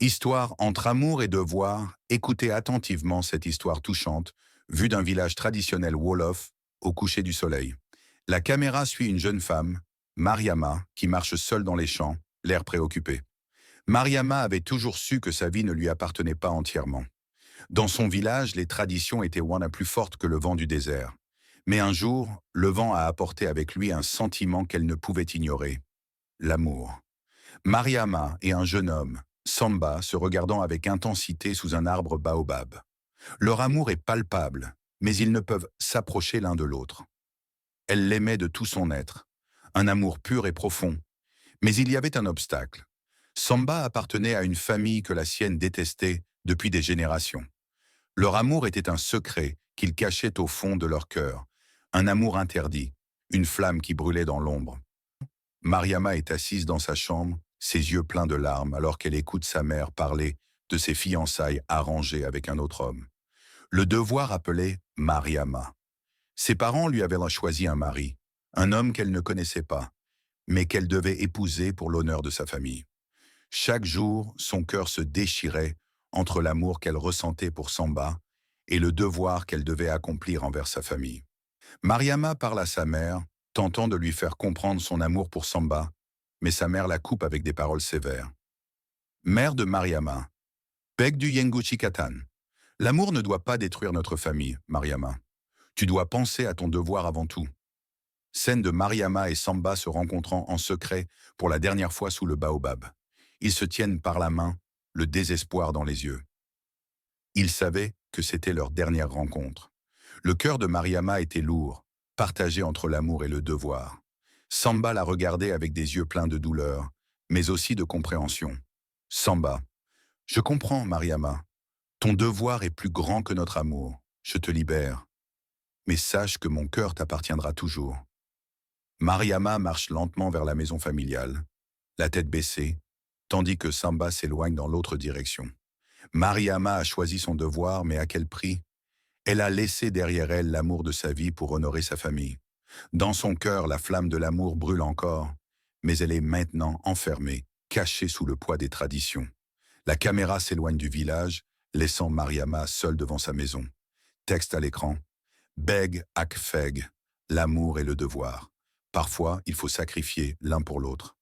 Histoire entre amour et devoir, écoutez attentivement cette histoire touchante, vue d'un village traditionnel Wolof, au coucher du soleil. La caméra suit une jeune femme, Mariama, qui marche seule dans les champs, l'air préoccupé. Mariama avait toujours su que sa vie ne lui appartenait pas entièrement. Dans son village, les traditions étaient wana plus fortes que le vent du désert. Mais un jour, le vent a apporté avec lui un sentiment qu'elle ne pouvait ignorer, l'amour. Mariama et un jeune homme, Samba, se regardant avec intensité sous un arbre baobab. Leur amour est palpable, mais ils ne peuvent s'approcher l'un de l'autre. Elle l'aimait de tout son être, un amour pur et profond. Mais il y avait un obstacle. Samba appartenait à une famille que la sienne détestait depuis des générations. Leur amour était un secret qu'ils cachaient au fond de leur cœur, un amour interdit, une flamme qui brûlait dans l'ombre. Mariama est assise dans sa chambre, ses yeux pleins de larmes, alors qu'elle écoute sa mère parler de ses fiançailles arrangées avec un autre homme. Le devoir appelait Mariama. Ses parents lui avaient choisi un mari, un homme qu'elle ne connaissait pas, mais qu'elle devait épouser pour l'honneur de sa famille. Chaque jour, son cœur se déchirait entre l'amour qu'elle ressentait pour Samba et le devoir qu'elle devait accomplir envers sa famille. Mariama parle à sa mère, tentant de lui faire comprendre son amour pour Samba, mais sa mère la coupe avec des paroles sévères. Mère de Mariama, Beg du Yenguchi Katan. L'amour ne doit pas détruire notre famille, Mariama. Tu dois penser à ton devoir avant tout. Scène de Mariama et Samba se rencontrant en secret pour la dernière fois sous le baobab. Ils se tiennent par la main, le désespoir dans les yeux. Ils savaient que c'était leur dernière rencontre. Le cœur de Mariama était lourd, partagé entre l'amour et le devoir. Samba la regardait avec des yeux pleins de douleur, mais aussi de compréhension. Samba, je comprends, Mariama. Ton devoir est plus grand que notre amour. Je te libère. Mais sache que mon cœur t'appartiendra toujours. Mariama marche lentement vers la maison familiale, la tête baissée, tandis que Samba s'éloigne dans l'autre direction. Mariama a choisi son devoir, mais à quel prix? Elle a laissé derrière elle l'amour de sa vie pour honorer sa famille. Dans son cœur, la flamme de l'amour brûle encore, mais elle est maintenant enfermée, cachée sous le poids des traditions. La caméra s'éloigne du village, laissant Mariama seule devant sa maison. Texte à l'écran. Beg ak feg, l'amour et le devoir. Parfois, il faut sacrifier l'un pour l'autre.